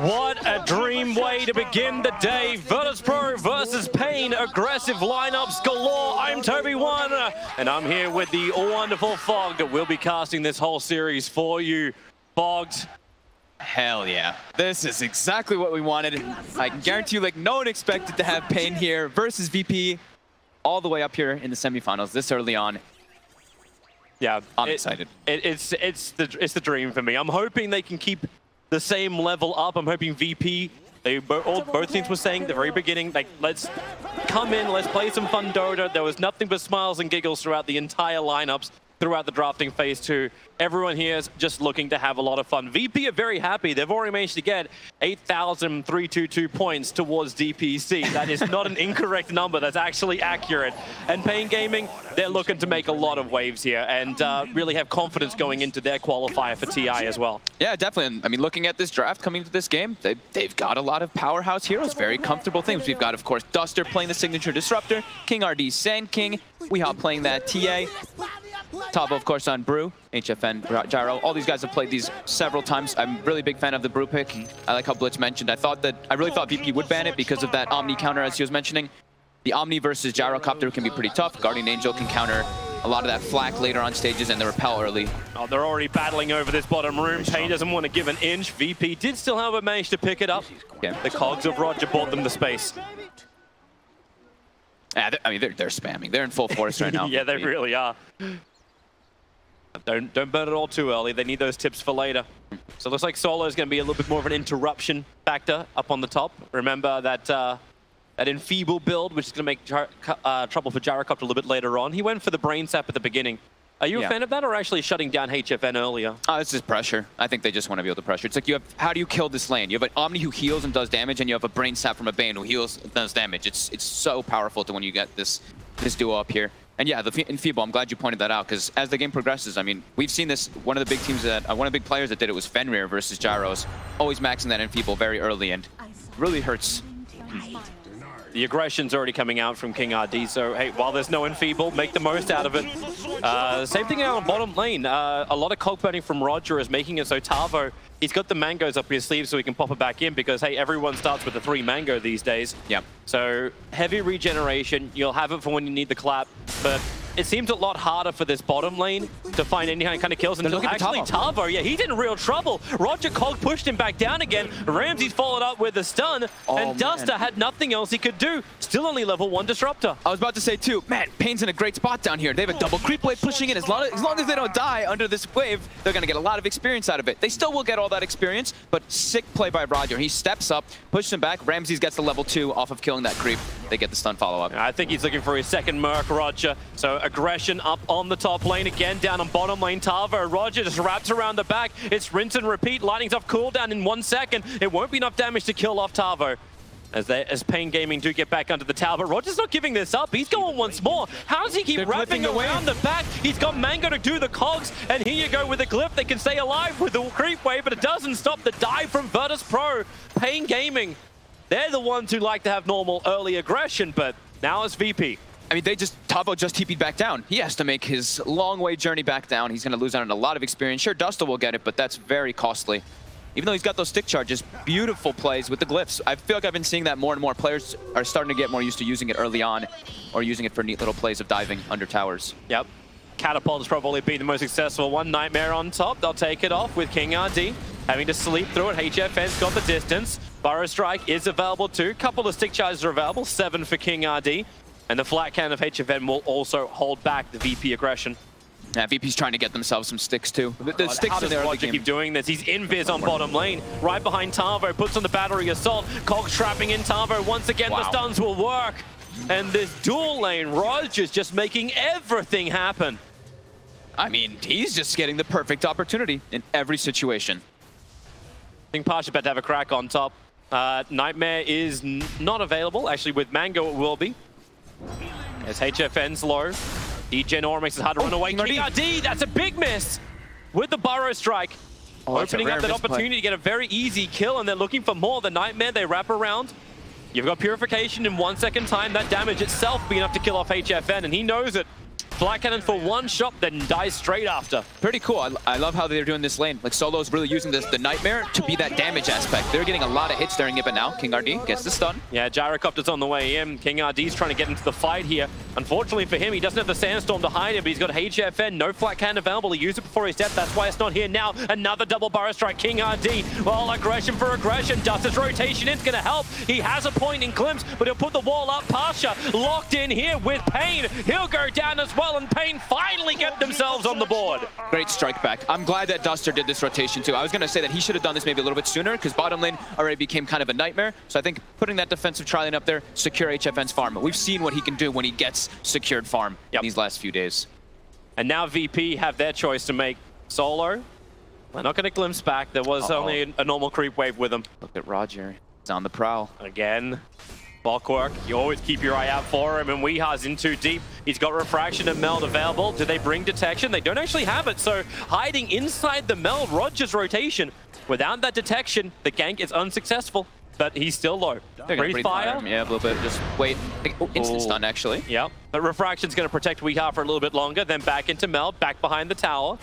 What a dream way to begin the day. Virtus.pro versus Pain. Aggressive lineups galore. I'm Toby1, and I'm here with the wonderful Fog that will be casting this whole series for you. Fogged. Hell yeah. This is exactly what we wanted. I can guarantee you, like, no one expected to have Pain here versus VP all the way up here in the semifinals this early on. Yeah, I'm excited. It's the dream for me. I'm hoping they can keep the same level up. I'm hoping VP, both teams were saying at the very beginning, like, let's come in, let's play some fun Dota. There was nothing but smiles and giggles throughout the entire lineups, throughout the drafting phase 2. Everyone here is just looking to have a lot of fun. VP are very happy. They've already managed to get 8,322 points towards DPC. That is not an incorrect number. That's actually accurate. And Pain Gaming, they're looking to make a lot of waves here and really have confidence going into their qualifier for TI as well. Yeah, definitely. I mean, looking at this draft coming into this game, they've got a lot of powerhouse heroes, very comfortable things. We've got, of course, Duster playing the signature disruptor, King RD Sand King, Weehawk playing that TA, Tavo, of course, on Brew, HFN, Gyro. All these guys have played these several times. I'm a really big fan of the Brew pick. I like how Blitz mentioned. I really thought VP would ban it because of that Omni counter, as he was mentioning. The Omni versus Gyrocopter can be pretty tough. Guardian Angel can counter a lot of that flak later on stages and the repel early. Oh, they're already battling over this bottom room. Pain doesn't want to give an inch. VP did still, however, manage to pick it up. Yeah. The cogs of Roger bought them the space. Yeah, I mean, they're spamming. They're in full force right now. Yeah, they really are. Don't burn it all too early. They need those tips for later. So it looks like Solo is going to be a little bit more of an interruption factor up on the top. Remember that that Enfeeble build, which is going to make trouble for Gyrocopter a little bit later on. He went for the Brain Sap at the beginning. Are you a fan of that, or actually shutting down HFN earlier? It's just pressure. I think they just want to be able to pressure. It's like how do you kill this lane? You have an Omni who heals and does damage, and you have a Brain Sap from a Bane who heals and does damage. It's so powerful when you get this duo up here. And yeah, the Enfeeble, I'm glad you pointed that out, because as the game progresses, I mean, we've seen this. One of the big teams that, one of the big players that did it was Fenrir versus Gyros, always maxing that Enfeeble very early, and really hurts. The aggression's already coming out from King RD, so hey, while there's no Enfeeble, make the most out of it. Same thing out on bottom lane. A lot of cog burning from Roger is making it so Tavo, he's got the mangoes up his sleeve so he can pop it back in, because hey, everyone starts with the 3 mango these days. Yeah. So heavy regeneration, you'll have it for when you need the clap, but it seems a lot harder for this bottom lane to find any kind of kills until actually Tavo, yeah, he's in real trouble. Roger Cog pushed him back down again. Ramsey's followed up with a stun, and Duster had nothing else he could do. Still only level 1 Disruptor. I was about to say too, man, Pain's in a great spot down here. They have a double creep wave pushing in. As long as they don't die under this wave, they're going to get a lot of experience out of it. They still will get all that experience, but sick play by Roger. He steps up, pushes him back. Ramsey gets the level 2 off of killing that creep. They get the stun follow-up. I think he's looking for his second Merc, Roger. So aggression up on the top lane again, down on bottom lane. Tavo, Roger just wraps around the back. It's rinse and repeat. Lightning's off cooldown in 1 second. It won't be enough damage to kill off Tavo. As Pain Gaming do get back under the tower, but Roger's not giving this up. He's going once more. How does he keep wrapping around the back? He's got Mango to do the cogs, and here you go with a glyph. They can stay alive with the creep wave, but it doesn't stop the dive from Virtus.pro. Pain Gaming, they're the ones who like to have normal early aggression, but now it's VP. I mean, Tavo just TP'd back down. He has to make his long way journey back down. He's going to lose out on a lot of experience. Sure, Duster will get it, but that's very costly. Even though he's got those stick charges, beautiful plays with the glyphs. I feel like I've been seeing that more and more. Players are starting to get more used to using it early on, or using it for neat little plays of diving under towers. Yep. Catapult has probably been the most successful one. Nightmare on top. They'll take it off with King RD. Having to sleep through it. HFN's got the distance. Burrow Strike is available too. Couple of stick charges are available. 7 for King RD. And the flat cannon of HFN will also hold back the VP aggression. Yeah, VP's trying to get themselves some sticks too. The sticks how does Roger keep doing this? He's invis on bottom lane, right behind Tavo, puts on the battery assault. Cogs trapping in Tavo. Once again, the stuns will work. And this dual lane, Roger's just making everything happen. I mean, he's just getting the perfect opportunity in every situation. I think Pash is about to have a crack on top. Nightmare is not available. Actually, with Mango, it will be. As HFN's low. Degen Aura makes it hard to run away. King RD, that's a big miss with the Burrow Strike. Opening up that opportunity to get a very easy kill, and they're looking for more. The Nightmare, they wrap around. You've got Purification in 1 second time. That damage itself be enough to kill off HFN, and he knows it. Flat cannon for one shot, then dies straight after. Pretty cool. I love how they're doing this lane. Like, Solo's really using the Nightmare to be that damage aspect. They're getting a lot of hits during it, but now King RD gets the stun. Yeah, Gyrocopter's on the way in. King RD's trying to get into the fight here. Unfortunately for him, he doesn't have the Sandstorm to hide him, but he's got HFN, no flat cannon available. He used it before his death, that's why it's not here now. Another double Burrow Strike, King RD. Well, aggression for aggression. Duster's rotation is going to help. He has a point in Glimpse, but he'll put the wall up. Pasha locked in here with Pain. He'll go down as well, and Pain finally get themselves on the board. Great strike back. I'm glad that Duster did this rotation too. I was going to say that he should have done this maybe a little bit sooner because bottom lane already became kind of a nightmare. So I think putting that defensive tri-lane up there, secure HFN's farm. We've seen what he can do when he gets secured farm in these last few days. And now VP have their choice to make. Solo, we're not going to glimpse back. There was only a normal creep wave with him. Look at Roger. He's on the prowl. Again. Bulkwork, you always keep your eye out for him, and Weeha's in too deep. He's got Refraction and Meld available. Do they bring Detection? They don't actually have it, so hiding inside the Meld, Roger's rotation. Without that Detection, the gank is unsuccessful, but he's still low. Breathe Fire? Yeah, a little bit. Just wait. Instant stun, actually. Yeah, but Refraction's going to protect Weeha for a little bit longer, then back into Meld, back behind the tower.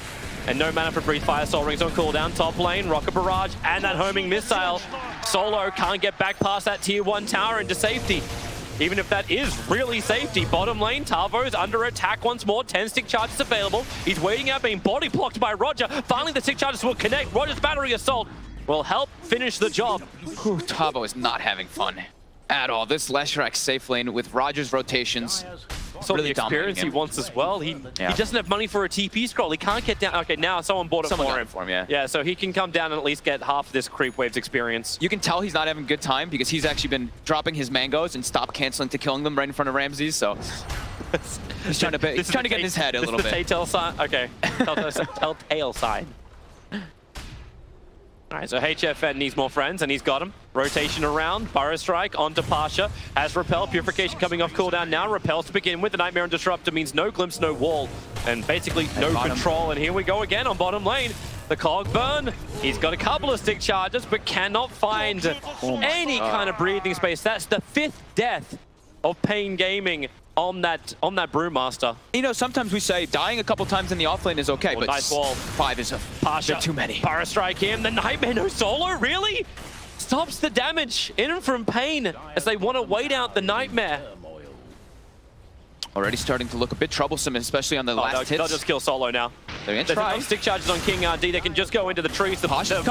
And no mana for Breathe Fire. Soul Rings on cooldown. Top lane, Rocket Barrage, and that homing missile. Solo can't get back past that tier 1 tower into safety. Even if that is really safety. Bottom lane, Tavo's under attack once more. 10 stick charges available. He's waiting out, being body blocked by Roger. Finally, the stick charges will connect. Roger's battery assault will help finish the job. Tavo is not having fun at all. This Leshrac safe lane with Roger's rotations. So really the experience he wants as well. He doesn't have money for a TP scroll. He can't get down. Okay, now someone bought it for him. Yeah, so he can come down and at least get half of this creep waves experience. You can tell he's not having a good time because he's actually been dropping his mangoes and stop canceling to killing them right in front of Ramses. So he's trying to get in his head a little bit. Telltale sign. Okay, telltale sign. All right, so HFN needs more friends, and he's got him. Rotation around, Burrow Strike onto Pasha. Has Repel, Purification coming off cooldown now. Repels to begin with. The Nightmare and Disruptor means no glimpse, no wall, and basically no control. And here we go again on bottom lane. The Cog Burn, he's got a couple of stick charges, but cannot find any kind of breathing space. That's the 5th death of Pain Gaming on that Brewmaster. You know, sometimes we say dying a couple times in the offlane is okay, but nice wall. 5 is too many. Power Strike him, the Nightmare, no solo, really? Stops the damage in from Pain as they want to wait out the Nightmare. Already starting to look a bit troublesome, especially on the last hits. They'll just kill Solo now. They're gonna try. Stick charges on King RD. They can just go into the trees. The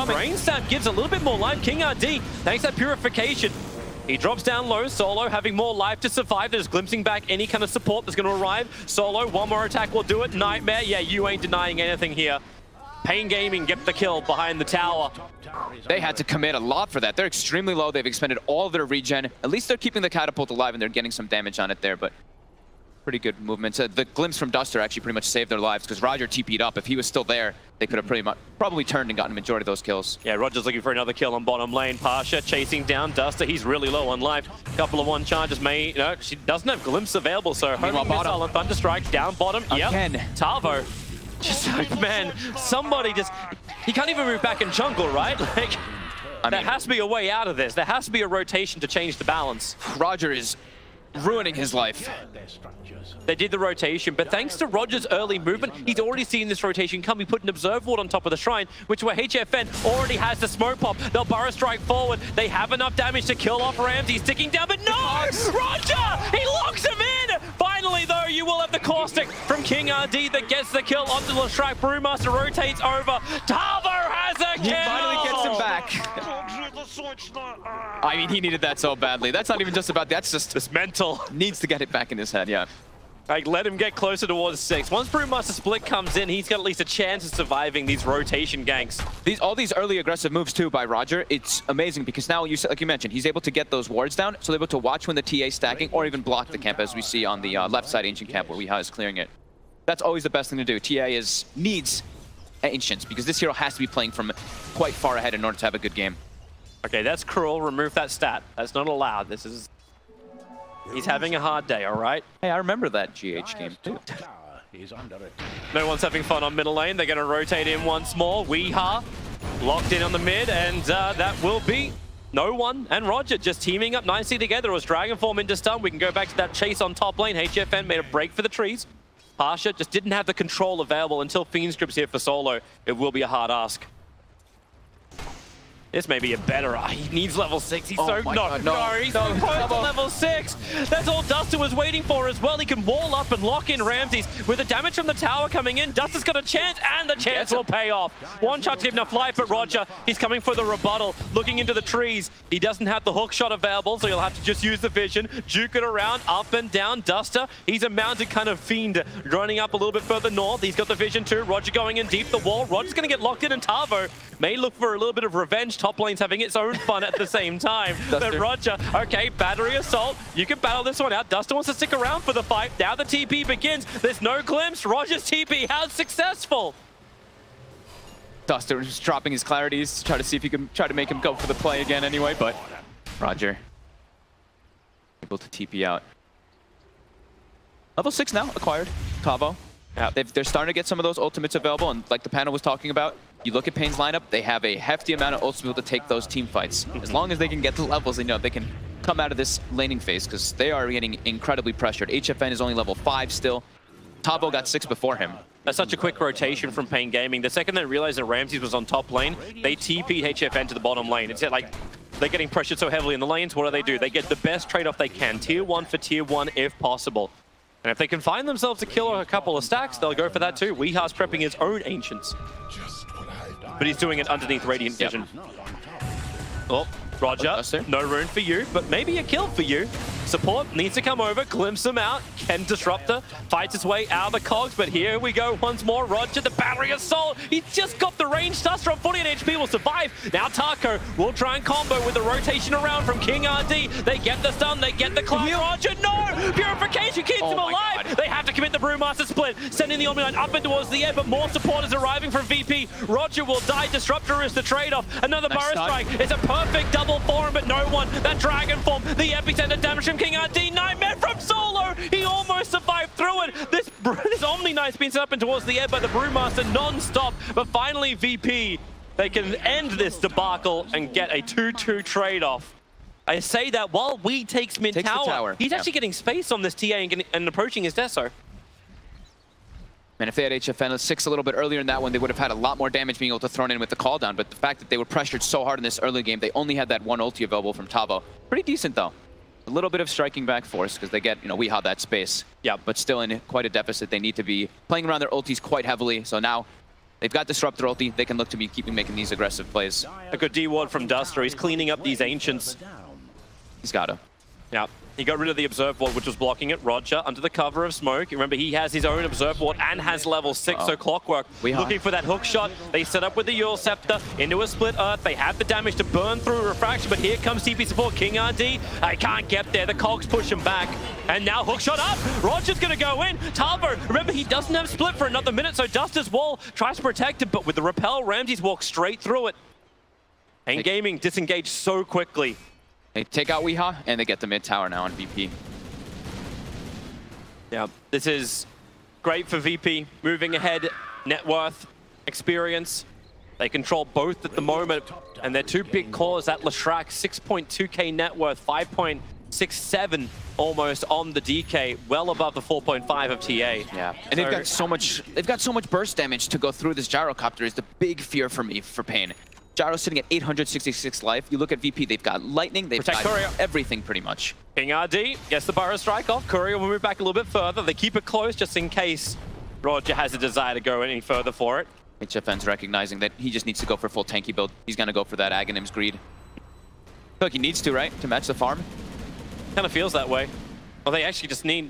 Brain Stab gives a little bit more life. King RD, thanks to that Purification. He drops down low. Solo having more life to survive. There's glimpsing back any kind of support that's going to arrive. Solo, one more attack will do it. Nightmare, yeah, you ain't denying anything here. Pain Gaming get the kill behind the tower. They had to commit a lot for that. They're extremely low. They've expended all of their regen. At least they're keeping the catapult alive and they're getting some damage on it there, but pretty good movements. The glimpse from Duster actually pretty much saved their lives because Roger TP'd up. If he was still there, they could have probably turned and gotten a majority of those kills. Yeah, Roger's looking for another kill on bottom lane. Pasha chasing down Duster. He's really low on life. Couple of one charges. No, she doesn't have glimpse available, so homing missile and Thunderstrike down bottom. Again. Yep. Tavo. Just like, man, somebody just... He can't even move back in jungle, right? Like, there has to be a way out of this. There has to be a rotation to change the balance. Roger is ruining his life. They did the rotation, but thanks to Roger's early movement, he's already seen this rotation come. He put an Observe Ward on top of the Shrine, which where HFN already has the Smoke Pop. They'll Burrow Strike forward. They have enough damage to kill off Ramsey. Sticking down, but no! Roger! He locks him in! Finally, though, you will have the Caustic from King RD that gets the kill onto the Strike. Brewmaster rotates over. Tavo has a kill! He finally gets him back. I mean, he needed that so badly. That's not even just about that. That's just it's mental. Needs to get it back in his head, yeah. Like, let him get closer towards 6. Once Brewmaster Split comes in, he's got at least a chance of surviving these rotation ganks. All these early aggressive moves, too, by Roger, it's amazing because now, like you mentioned, he's able to get those wards down, so they're able to watch when the TA is stacking or even block the camp, as we see on the left side Ancient camp where Weeha is clearing it. That's always the best thing to do. TA needs Ancients because this hero has to be playing from quite far ahead in order to have a good game. Okay, that's cruel. Remove that stat. That's not allowed. This is... He's having a hard day, all right? Hey, I remember that GH game, too. No one's having fun on middle lane. They're going to rotate in once more. Weeha locked in on the mid, and that will be no one. And Roger just teaming up nicely together. It was Dragon Form into stun. We can go back to that chase on top lane. HFN made a break for the trees. Pasha just didn't have the control available until Fiend's Grip's here for solo. It will be a hard ask. This may be a better... he needs level 6. He's he's so close to level 6. That's all Duster was waiting for as well. He can wall up and lock in Ramses. With the damage from the tower coming in, Duster's got a chance, and the chance will pay off. One shot to give enough life, but Roger, he's coming for the rebuttal, looking into the trees. He doesn't have the hook shot available, so he'll have to just use the vision, juke it around, up and down. Duster, he's a mounted kind of fiend, running up a little bit further north. He's got the vision too. Roger going in deep the wall. Roger's going to get locked in, and Tavo may look for a little bit of revenge. Top lane's having its own fun at the same time. But Roger, okay, battery assault. You can battle this one out. Duster wants to stick around for the fight. Now the TP begins. There's no glimpse. Roger's TP, how successful? Duster was dropping his clarities to try to see if he can try to make him go for the play again anyway, but Roger able to TP out. Level 6 now, acquired. Tavo. Yeah, they're starting to get some of those ultimates available, and like the panel was talking about, you look at Pain's lineup, they have a hefty amount of ultimates to take those team fights. As long as they can get the levels, they know they can come out of this laning phase, because they are getting incredibly pressured. HFN is only level 5 still. Tavo got 6 before him. That's such a quick rotation from Pain Gaming. The second they realized that Ramses was on top lane, they TP'd HFN to the bottom lane. It's like they're getting pressured so heavily in the lanes. What do? They get the best trade-off they can. Tier 1 for Tier 1 if possible. And if they can find themselves a kill or a couple of stacks, they'll go for that too. Weeha's prepping his own Ancients. But he's doing it underneath Radiant Vision. Oh, Roger, no rune for you, but maybe a kill for you. Support needs to come over, glimpse him out. Ken Disruptor fights his way out of the cogs, but here we go once more. Roger, the battery assault. He's just got the range. Duster on 48 HP will survive. Now Taco will try and combo with the rotation around from King RD. They get the stun, they get the climb. Roger, no! Purification keeps him alive. God. They have to commit the Brewmaster split, sending the Omni Line up and towards the air, but more support is arriving from VP. Roger will die. Disruptor is the trade-off. Another Burrow Strike. It's a perfect double for him, but no one. That Dragon Form, the epicenter damage from King RD. Nightmare from Solo. He almost survived through it. This Omni Knight's been set up and towards the air by the Brewmaster non-stop, but finally VP, they can end this debacle and get a 2-2 trade-off. I say that while we takes mid tower. He's actually getting space on this TA and approaching his Deso. And if they had HFN 6 a little bit earlier in that one, they would have had a lot more damage being able to throw in with the call down. But the fact that they were pressured so hard in this early game, they only had that one ulti available from Tavo. Pretty decent though. A little bit of striking back force because they get, Weehaw that space. Yeah, but still in quite a deficit. They need to be playing around their ultis quite heavily. So now they've got Disruptor ulti. They can look to be keeping making these aggressive plays. A good D-ward from Duster. He's cleaning up these Ancients. He's got to. Yeah, he got rid of the Observe Ward, which was blocking it. Roger, under the cover of smoke. Remember, he has his own Observe Ward and has level 6, so Clockwork. Looking for that hook shot. They set up with the Eul Scepter into a split earth. They have the damage to burn through Refraction, but here comes TP support. King RD, I can't get there. The cogs push him back. And now hook shot up. Roger's going to go in. Tavo, remember, he doesn't have split for another minute, so Duster's wall tries to protect him, but with the repel, Ramses walks straight through it. And Gaming disengaged so quickly. They take out Weehaw, and they get the mid tower now on VP. Yeah, this is great for VP. Moving ahead, net worth, experience. They control both at the moment, and their two big cores at Leshrac, 6.2k net worth, 5.67 almost on the DK, well above the 4.5 of TA. Yeah, and they've got so much burst damage to go through this gyrocopter is the big fear for me for Pain. Gyro's sitting at 866 life. You look at VP, they've got lightning, they've got everything pretty much. King RD gets the Burrow Strike off. Courier will move back a little bit further. They keep it close just in case Roger has a desire to go any further for it. HFN's recognizing that he just needs to go for full tanky build. He's going to go for that Aghanim's Greed. I feel like he needs to, right? To match the farm? Kind of feels that way. Well, they actually just need,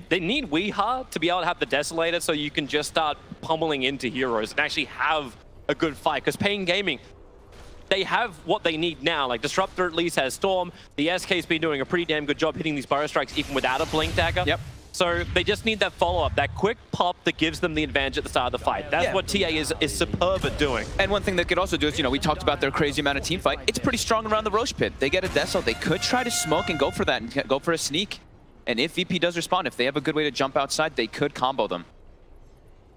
they need Weehaw to be able to have the Desolator so you can just start pummeling into heroes and actually have a good fight. Because Pain Gaming, they have what they need now. Like Disruptor at least has Storm. The SK's been doing a pretty damn good job hitting these Burrow Strikes even without a Blink Dagger. Yep. So they just need that follow-up, that quick pop that gives them the advantage at the start of the fight. That's what TA is superb at doing. And one thing they could also do is, we talked about their crazy amount of team fight. It's pretty strong around the Roche Pit. They get a Deso. They could try to smoke and go for that and go for a sneak. And if VP does respond, if they have a good way to jump outside, they could combo them.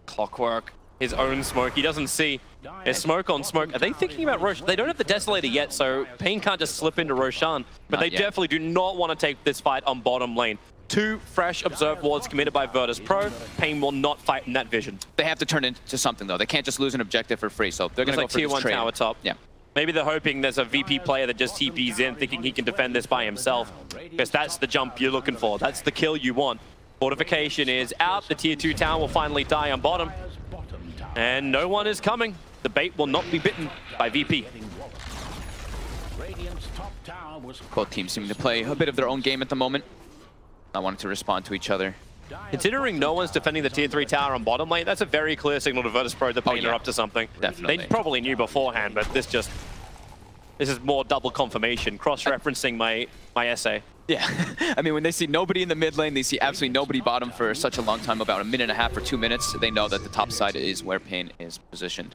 Clockwork, his own smoke. He doesn't see. There's smoke on smoke. Are they thinking about Roche? They don't have the Desolator yet, so Pain can't just slip into Roshan. But they definitely do not want to take this fight on bottom lane. 2 fresh observe wards committed by Virtus Pro. Pain will not fight in that vision. They have to turn into something, though. They can't just lose an objective for free, so they're going to go for tier this 1 trade. tower top. Yeah. Maybe they're hoping there's a VP player that just TPs in, thinking he can defend this by himself. Because that's the jump you're looking for. That's the kill you want. Fortification is out. The tier 2 tower will finally die on bottom. And no one is coming. The bait will not be bitten by VP. Both teams seem to play a bit of their own game at the moment. Not wanting to respond to each other. Considering no one's defending the tier 3 tower on bottom lane, that's a very clear signal to Virtus Pro that Pain are up to something. Definitely. They probably knew beforehand, but this is more double confirmation, cross-referencing my essay. Yeah, I mean, when they see nobody in the mid lane, they see absolutely nobody bottom for such a long time, about 1.5 minutes or 2 minutes, they know that the top side is where Pain is positioned.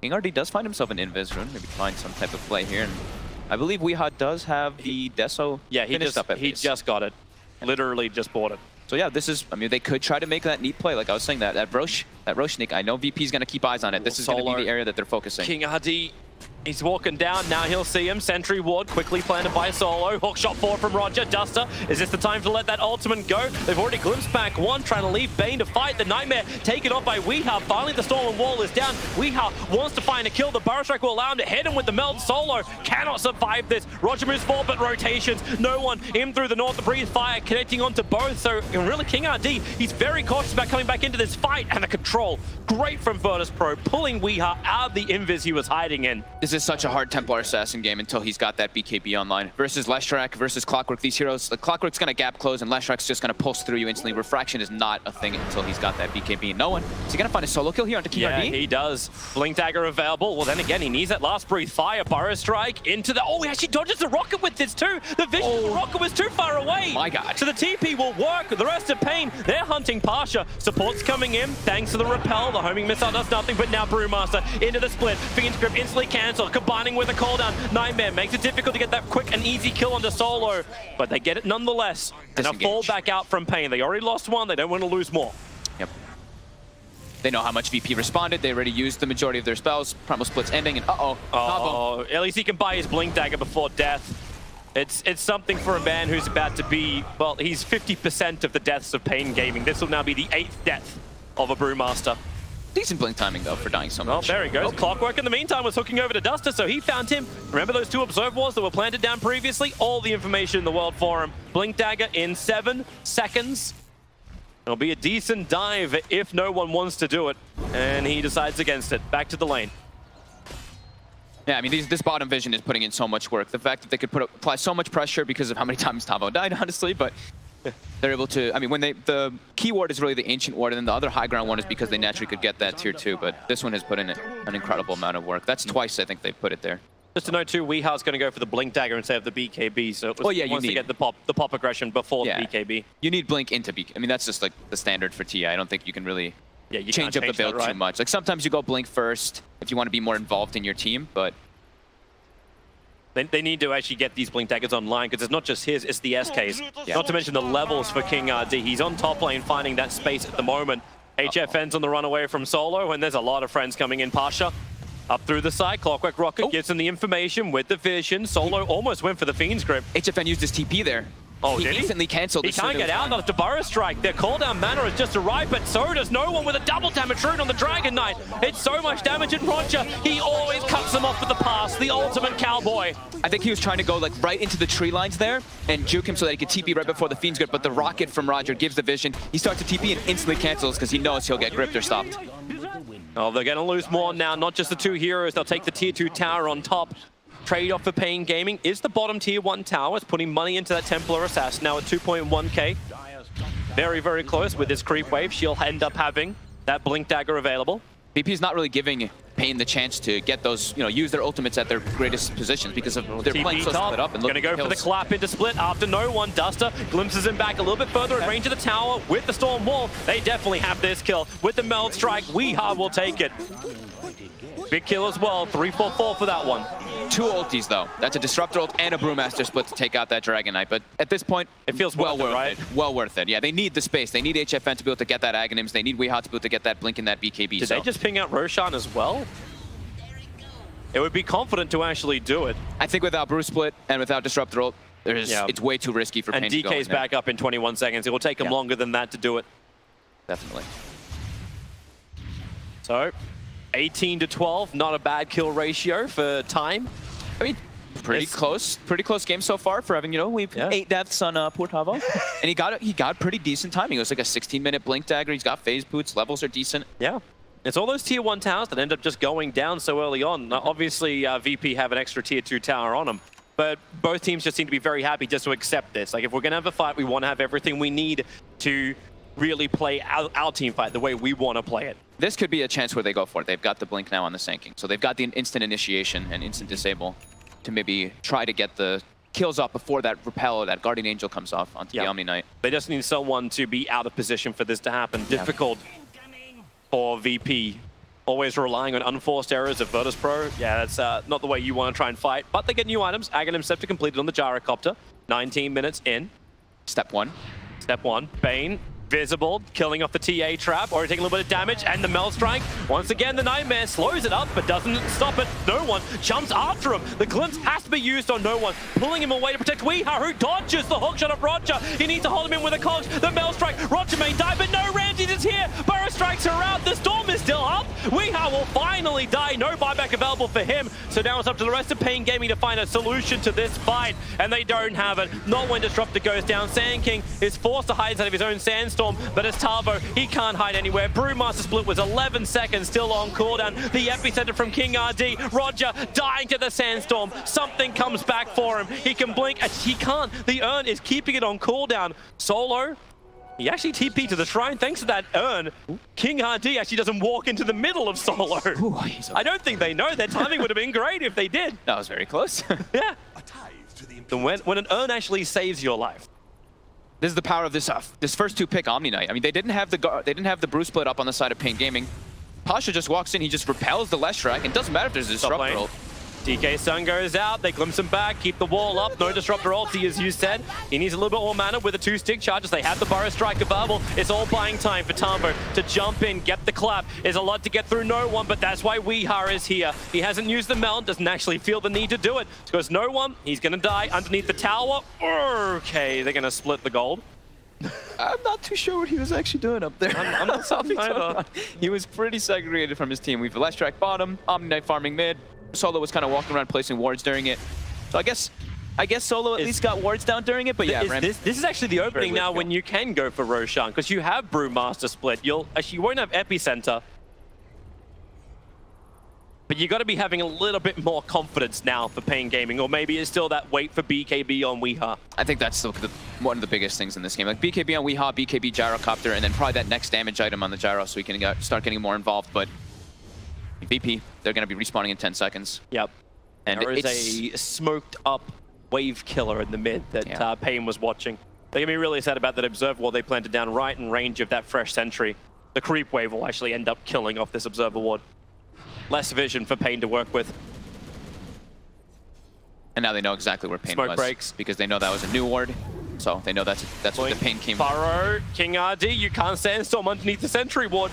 King RD does find himself an invis rune, maybe find some type of play here. And I believe Weehaw does have the Deso finished up at he just got it. Literally just bought it. So yeah, this is, I mean, they could try to make that neat play, like I was saying, that Roche sneak. I know VP's going to keep eyes on it. This is going to be the area that they're focusing. King RD, he's walking down. Now he'll see him. Sentry ward quickly planted by Solo. Hook shot forward from Roger. Duster, is this the time to let that ultimate go? They've already glimpsed back one, trying to leave Bane to fight. The Nightmare taken off by Weehaw. Finally, the Storm wall is down. Weehaw wants to find a kill. The Burrow Strike will allow him to hit him with the melt. Solo cannot survive this. Roger moves forward, but rotations. No one in through the north. The breeze fire connecting onto both. So really, King RD, he's very cautious about coming back into this fight. And the control, great from Virtus Pro, pulling Weehaw out of the invis he was hiding in. This is such a hard Templar Assassin game until he's got that BKB online. Versus Leshrac, versus Clockwork, these heroes, the Clockwork's going to gap close and Leshrac's just going to pulse through you instantly. Refraction is not a thing until he's got that BKB. No one. Is he going to find a solo kill here onto King RD? Yeah, he does. Blink Dagger available. Well, then again, he needs that last breathe fire. Burrow Strike into the... Oh, he actually dodges the rocket with this too. The vision of the rocket was too far away. My God. So the TP will work. The rest of Pain, they're hunting Pasha. Support's coming in. Thanks to the repel. The homing missile does nothing, but now Brewmaster into the split. Fiend's Grip instantly cancelled, combining with a cooldown. Nightmare makes it difficult to get that quick and easy kill onto Solo, but they get it nonetheless. And a fall back out from Pain. They already lost one. They don't want to lose more. Yep. They know how much VP responded. They already used the majority of their spells. Primal Split's ending, and oh, at least he can buy his Blink Dagger before death. It's something for a man who's about to be, well, he's 50% of the deaths of Pain Gaming. This will now be the 8th death of a Brewmaster. Decent blink timing, though, for dying so much. Oh, there he goes. Clockwork, in the meantime, was hooking over to Duster, so he found him. Remember those 2 Observe Wars that were planted down previously? All the information in the world for him. Blink Dagger in 7 seconds. It'll be a decent dive if no one wants to do it, and he decides against it. Back to the lane. Yeah, I mean, this bottom vision is putting in so much work. The fact that they could apply so much pressure because of how many times Tavo died, honestly, but they're able to, I mean, when the key ward is really the ancient ward, and then the other high ground one is because they naturally could get that tier 2, but this one has put in an incredible amount of work. That's twice, I think, they've put it there. Just to note too, Weehaw's going to go for the Blink Dagger instead of the BKB, so it was, you wants to get the pop aggression before the BKB. You need Blink into BKB. I mean, that's just like the standard for TI. I don't think you can really change up the build too much. Like sometimes you go Blink first if you want to be more involved in your team, but they need to actually get these Blink Daggers online, because it's not just his, it's the SK's. Not to mention the levels for King RD. He's on top lane finding that space at the moment. HFN's on the run away from Solo, and there's a lot of friends coming in. Pasha up through the side. Clockwork Rocket gives him the information with the vision. Solo almost went for the Fiend's Grip. HFN used his TP there. Oh, did he? Instantly canceled. He can't get out after Burrow Strike. Their cooldown mana has just arrived, but so does no one with a double damage rune on the Dragon Knight. It's so much damage, and Roger, he always cuts them off with the pass, the ultimate cowboy. I think he was trying to go like right into the tree lines there and juke him so that he could TP right before the Fiend's Grip, but the rocket from Roger gives the vision. He starts to TP and instantly cancels because he knows he'll get gripped or stopped. Oh, they're going to lose more now. Not just the 2 heroes. They'll take the tier 2 tower on top. Trade-off for Pain Gaming is the bottom tier 1 tower. It's putting money into that Templar Assassin now at 2.1k. Very, very close with this creep wave. She'll end up having that Blink Dagger available. VP's not really giving Pain the chance to get those, use their ultimates at their greatest positions because of their playing so split up. And gonna go for the clap into split after no one. Duster glimpses him back a little bit further in range of the tower with the Storm Wall. They definitely have this kill. With the Meld Strike, Weehaw will take it. Big kill as well, 3-4-4 for that one. 2 ultis though. That's a Disruptor ult and a Brewmaster split to take out that Dragon Knight. But at this point, it feels well worth it. Well worth it. Yeah, they need the space. They need HFN to be able to get that Aghanims. They need Weehaw to be able to get that Blink and that BKB. Did they just ping out Roshan as well? It would be confident to actually do it. I think without Brew Split and without Disruptor ult, It's way too risky for Pain And to go in DK's there. back up in 21 seconds. It will take him longer than that to do it. Definitely. So, 18 to 12, not a bad kill ratio for time. I mean, pretty close game so far for having, we've 8 deaths on Portavo. And he got pretty decent timing. It was like a 16-minute blink dagger. He's got phase boots. Levels are decent. Yeah. It's all those tier 1 towers that end up just going down so early on. Now, obviously, VP have an extra tier 2 tower on them. But both teams just seem to be very happy just to accept this. Like, if we're going to have a fight, we want to have everything we need to really play our team fight the way we want to play it. This could be a chance where they go for it. They've got the blink now on the Sand King. So they've got the instant initiation and instant disable to maybe try to get the kills off before that repel or that Guardian Angel comes off onto the Omni Knight. They just need someone to be out of position for this to happen. Difficult for VP. Always relying on unforced errors of Virtus Pro. Yeah, that's not the way you want to try and fight. But they get new items. Aghanim Scepter completed on the Gyrocopter. 19 minutes in. Step 1. Step 1. Bane. Visible, killing off the TA trap, already taking a little bit of damage, and the Mel Strike. Once again, the Nightmare slows it up, but doesn't stop it. No one jumps after him. The glimpse has to be used on no one, pulling him away to protect Weeha, who dodges the hookshot of Roger. He needs to hold him in with a cogs. The Mel Strike, Roger may die, but no, Ramses is here. Burrow strikes her out. The Storm is still up. Weeha will finally die. No buyback available for him. So now it's up to the rest of Pain Gaming to find a solution to this fight, and they don't have it. Not when Disruptor goes down. Sand King is forced to hide inside of his own Sandstorm. But as Tavo, he can't hide anywhere. Brewmaster Split was 11 seconds still on cooldown. The epicenter from King RD. Roger dying to the Sandstorm. Something comes back for him. He can blink. He can't. The urn is keeping it on cooldown. Solo, he actually TP'd to the shrine thanks to that urn. King RD actually doesn't walk into the middle of Solo. Ooh, I don't think they know. Their timing would have been great if they did. That was very close. Yeah. When an urn actually saves your life. This is the power of this this first 2-pick Omni Knight. I mean, they didn't have the Brew Split up on the side of Pain Gaming. Pasha just walks in, he just repels the Leshrac, and it doesn't matter if there's a Disruptor ult. DK Sun goes out, they glimpse him back, keep the wall up, no Disruptor ulti as you said. He needs a little bit more mana with the 2 stick charges. They have the Burrow Strike available. It's all buying time for Tambo to jump in, get the clap. There's a lot to get through no one, but that's why Weeha is here. He hasn't used the melt, doesn't actually feel the need to do it. Because no one, he's gonna die underneath the tower. Okay, they're gonna split the gold. I'm not too sure what he was actually doing up there. I'm not something either. He was pretty segregated from his team. We've Leshrac bottom, Omni Knight farming mid. Solo was kind of walking around placing wards during it. So I guess Solo at least got wards down during it, but yeah. This is actually the opening now when you can go for Roshan, because you have Brewmaster Split. You won't have Epicenter. But you got to be having a little bit more confidence now for Pain Gaming, or maybe it's still that wait for BKB on Weeha. I think that's still one of the biggest things in this game. Like BKB on Weeha, BKB Gyrocopter, and then probably that next damage item on the Gyro so we can start getting more involved. But VP, they're going to be respawning in 10 seconds. Yep. And there is a smoked up wave killer in the mid that Pain was watching. They're going to be really sad about that Observer Ward they planted down right in range of that fresh sentry. The creep wave will actually end up killing off this Observer Ward. Less vision for Pain to work with. And now they know exactly where Pain was. Breaks. Because they know that was a new ward. So they know that's where the Pain came from. Burrow, King RD, you can't Sandstorm underneath the sentry ward.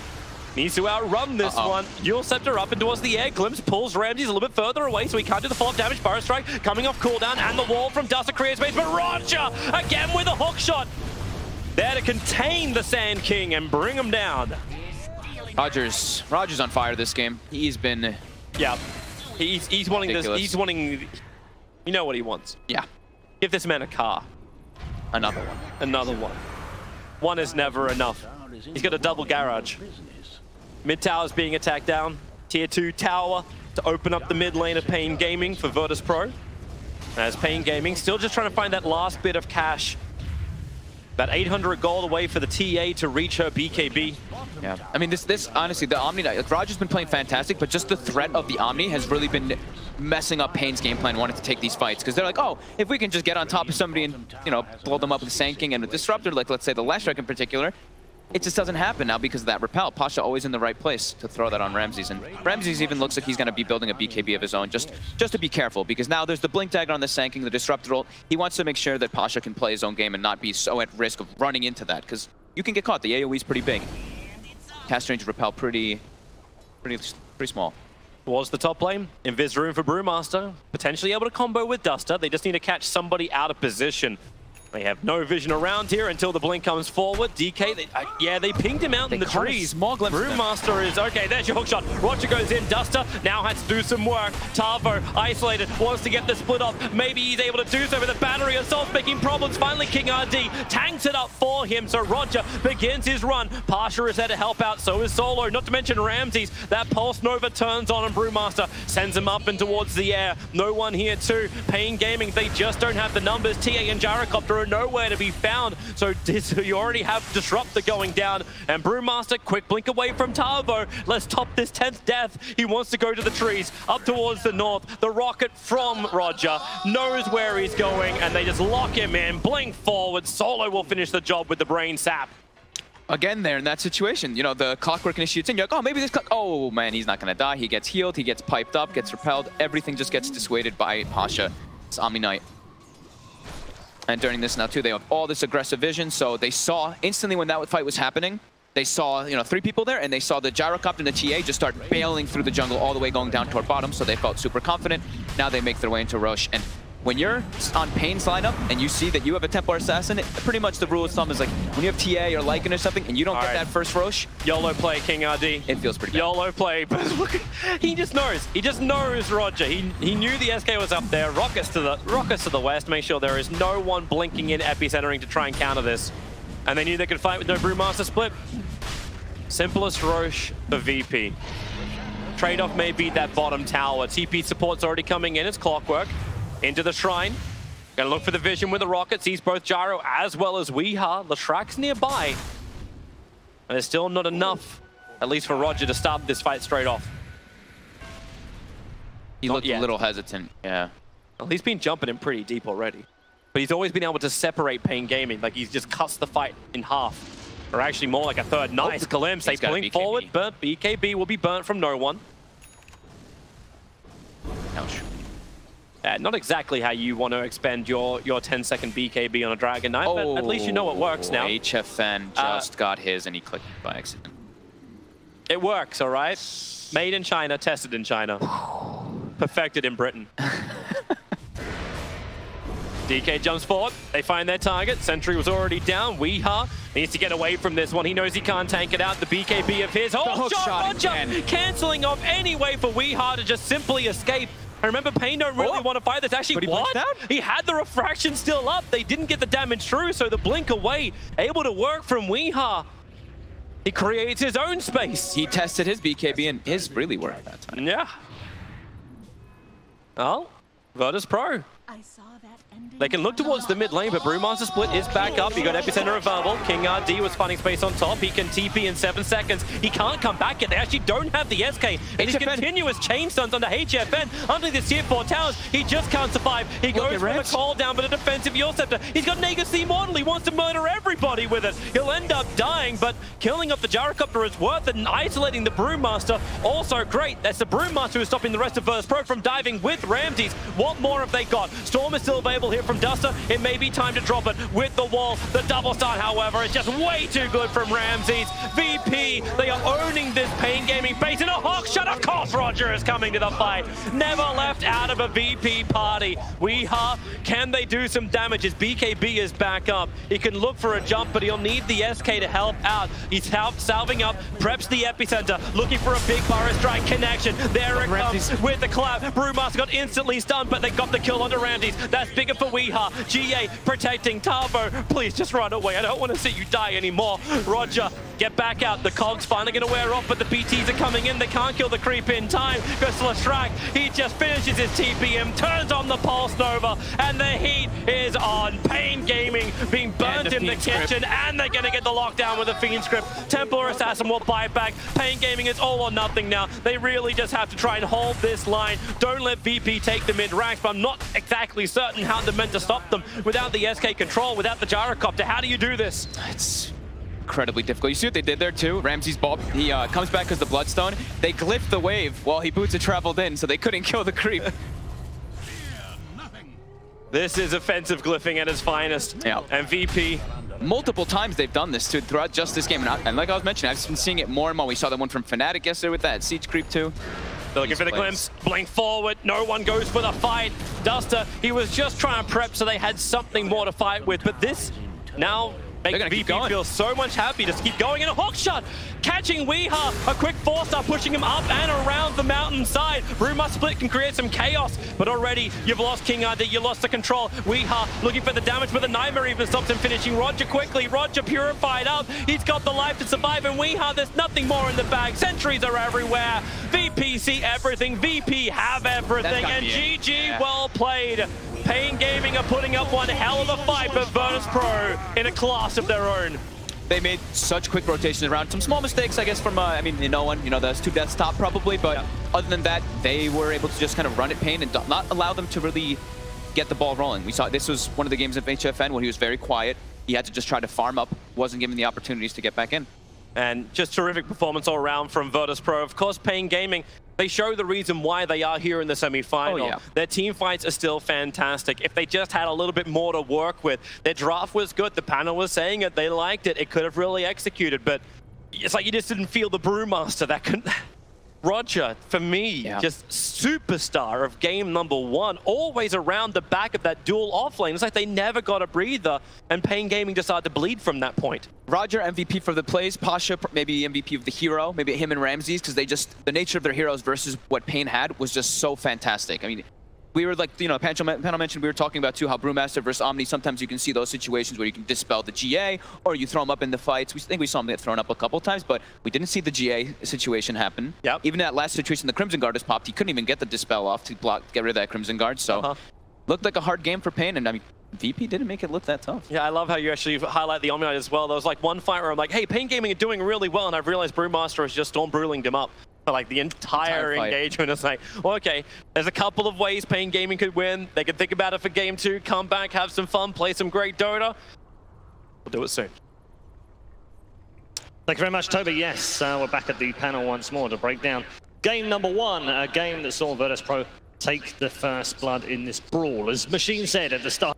Needs to outrun this one. Yule Scepter up and towards the air. Glimpse pulls Ramses a little bit further away, so he can't do the follow-up damage. Burrow Strike coming off cooldown, and the wall from Duster creates space. But Roger, again with a hook shot. There to contain the Sand King and bring him down. Roger's on fire this game. He's been... Yeah. He's wanting ridiculous. this. He's wanting... You know what he wants. Yeah. Give this man a car. Another one. Another one. One is never enough. He's got a double garage. Mid tower's being attacked down. Tier 2 tower to open up the mid lane of Pain Gaming for Virtus Pro. As Pain Gaming still just trying to find that last bit of cash. That 800 gold away for the TA to reach her BKB. Yeah, I mean, this honestly, the Omni Knight, like, Roger's been playing fantastic, but just the threat of the Omni has really been messing up Pain's game plan wanting to take these fights. Because they're like, oh, if we can just get on top of somebody and, blow them up with Sand King and with Disruptor, like let's say the Leshrac in particular, it just doesn't happen now because of that repel. Pasha always in the right place to throw that on Ramses. And Ramses even looks like he's going to be building a BKB of his own just to be careful, because now there's the Blink Dagger on the Sand King, the Disruptor ult. He wants to make sure that Pasha can play his own game and not be so at risk of running into that, because you can get caught. The AoE is pretty big. Cast range repel pretty small. Towards the top lane. Invis room for Brewmaster. Potentially able to combo with Duster. They just need to catch somebody out of position. They have no vision around here until the blink comes forward. DK, they pinged him out in the trees. Small glimpse. Brewmaster is, okay, there's your hookshot. Roger goes in, Duster now has to do some work. Tavo, isolated, wants to get the split off. Maybe he's able to do so with a battery assault, making problems. Finally, King RD tanks it up for him, so Roger begins his run. Pasha is there to help out, so is Solo, not to mention Ramses. That Pulse Nova turns on Brewmaster, sends him up and towards the air. No one here too. Pain Gaming, they just don't have the numbers. TA and Gyrocopter are nowhere to be found, so you already have Disruptor going down, and Brewmaster quick blink away from Tavo. Let's top this 10th death. He wants to go to the trees, up towards the north. The rocket from Roger knows where he's going, and they just lock him in. Blink forward. Solo will finish the job with the brain sap. Again, there in that situation, you know, the clockwork initiates in. You're like, oh, maybe this clock. Oh, man, he's not going to die. He gets healed. He gets piped up, gets repelled. Everything just gets dissuaded by Pasha. It's Omni Knight. And during this now, too, they have all this aggressive vision. So they saw instantly when that fight was happening, they saw, you know, 3 people there, and they saw the Gyrocopter and the TA just start bailing through the jungle all the way going down toward bottom. So they felt super confident. Now they make their way into Roche. And when you're on Pain's lineup and you see that you have a Templar Assassin, pretty much the rule of thumb is like when you have TA or Lycan or something and you don't get that first Roche. YOLO play, King RD. It feels pretty bad. YOLO play, but look, he just knows. He just knows Roger. He knew the SK was up there. Rockets to the west. Make sure there is no one blinking in epicentering to try and counter this. And they knew they could fight with no Brewmaster split. Simplest Roche for VP. Trade-off may be that bottom tower. TP support's already coming in. It's Clockwork. Into the Shrine. Gonna look for the vision with the rocket. Sees both Gyro as well as Weeha. Leshrack's nearby. And there's still not enough, at least for Roger, to start this fight straight off. He looked a little hesitant, yeah. Well, he's been jumping in pretty deep already. But he's always been able to separate Pain Gaming. Like, he's just cuts the fight in half. Or actually more like a third. Nice glimpse. They blink forward, but BKB will be burnt from no one. Ouch. Not exactly how you want to expend your 10-second BKB on a Dragon Knight, but at least you know it works now. HFN just got his and he clicked by accident. It works, all right? Made in China, tested in China. Perfected in Britain. DK jumps forward. They find their target. Sentry was already down. Weeha needs to get away from this one. He knows he can't tank it out. The BKB of his. Oh, shot! Roger cancelling off any way for Weeha to just simply escape. I remember Pain don't really want to fight this. Actually, what? He had the refraction still up. They didn't get the damage through, so the blink away, able to work from Weeha. He creates his own space. He tested his BKB and his really worked that time. Yeah. Oh, Virtus Pro. They can look towards the mid lane, but Brewmaster split is back up. You got Epicenter available. King RD was finding space on top. He can TP in 7 seconds. He can't come back yet. They actually don't have the SK. And his continuous chain stuns under HFN, under the tier 4 towers. He just can't survive. He goes for the call down, but a defensive Your Scepter. He's got Negacy Immortal. He wants to murder everybody with it. He'll end up dying, but killing up the Gyrocopter is worth it, and isolating the Brewmaster also great. That's the Brewmaster who's stopping the rest of Virtus Pro from diving with Ramses. What more have they got? Storm is still available here from Duster. It may be time to drop it with the wall. The double start, however, is just way too good from Ramses. VP, they are owning this Pain Gaming base, and a hawk shot. Of course, Roger is coming to the fight. Never left out of a VP party. Weeha, can they do some damage? His BKB is back up. He can look for a jump, but he'll need the SK to help out. He's salving up, preps the epicenter, looking for a big Burrow Strike connection. There it comes with the clap. Brewmaster got instantly stunned, but they got the kill onto Ramses. That's bigger for Weeha. GA protecting Tavo. Please just run away. I don't want to see you die anymore. Roger, get back out. The cog's finally going to wear off, but the BTs are coming in. They can't kill the creep in time. Goes to Leshrack. He just finishes his TPM, turns on the Pulse Nova, and the heat is on. Pain Gaming being burnt in the kitchen, and they're going to get the lockdown with a Fiend script. Templar Assassin will bite back. Pain Gaming is all or nothing now. They really just have to try and hold this line. Don't let VP take the mid-ranks, but I'm not exactly certain how they're meant to stop them without the SK control, without the Gyrocopter. How do you do this? It's incredibly difficult. You see what they did there too? Ramses Bob, he comes back because the Bloodstone. They glyphed the wave while he boots it traveled in, so they couldn't kill the creep. This is offensive glyphing at its finest. Yeah. And VP. Multiple times they've done this too throughout just this game. And like I was mentioning, I've been seeing it more and more. We saw that one from Fnatic yesterday with that Siege creep too. They're looking for the glimpse, blink forward, no one goes for the fight. Duster, he was just trying to prep so they had something more to fight with, but this now makes VP feel so much happy. Just keep going, and a hook shot catching Weeha. A quick 4-star pushing him up and around the mountainside. Bruma split can create some chaos, but already you've lost King RD, you lost the control. Weeha looking for the damage, but the Nightmare even stops him finishing Roger quickly. Roger purified up, he's got the life to survive, and Weeha, there's nothing more in the bag. Sentries are everywhere. VP see everything, VP have everything, and GG, well played. Pain Gaming are putting up one hell of a fight, but Virtus Pro in a class of their own. They made such quick rotations around. Some small mistakes, I guess, from, I mean, no one, you know, those 2 deaths top probably, but other than that, they were able to just kind of run at Pain and not allow them to really get the ball rolling. We saw this was one of the games of HFN where he was very quiet. He had to just try to farm up, wasn't given the opportunities to get back in. And just terrific performance all around from Virtus Pro. Of course, Pain Gaming, they show the reason why they are here in the semi-final. Oh, yeah. Their team fights are still fantastic. If they just had a little bit more to work with, their draft was good. The panel was saying it. They liked it. It could have really executed, but it's like you just didn't feel the Brewmaster. That couldn't... Roger, for me, just superstar of game number 1, always around the back of that dual offlane. It's like they never got a breather, and Pain Gaming decided to bleed from that point. Roger, MVP for the plays. Pasha, maybe MVP of the hero. Maybe him and Ramses, because they just, the nature of their heroes versus what Pain had was just so fantastic. I mean, we were like, you know, panel mentioned, we were talking about too how Brewmaster versus Omni, sometimes you can see those situations where you can dispel the GA or you throw them up in the fights. We think we saw him get thrown up a couple times, but we didn't see the GA situation happen. Even that last situation, the Crimson Guard has popped. He couldn't even get the dispel off to get rid of that Crimson Guard. So looked like a hard game for Pain, and I mean, VP didn't make it look that tough. Yeah, I love how you actually highlight the Omni as well. There was like one fight where I'm like, hey, Pain Gaming are doing really well, and I've realized Brewmaster has just Storm Brewling'd him up. For like the entire engagement. It's like, well, okay, there's a couple of ways Pain Gaming could win. They could think about it for game 2, come back, have some fun, play some great Dota. We'll do it soon. Thank you very much, Toby. Yes, we're back at the panel once more to break down game number 1, a game that saw Virtus Pro take the first blood in this brawl. As Machine said at the start,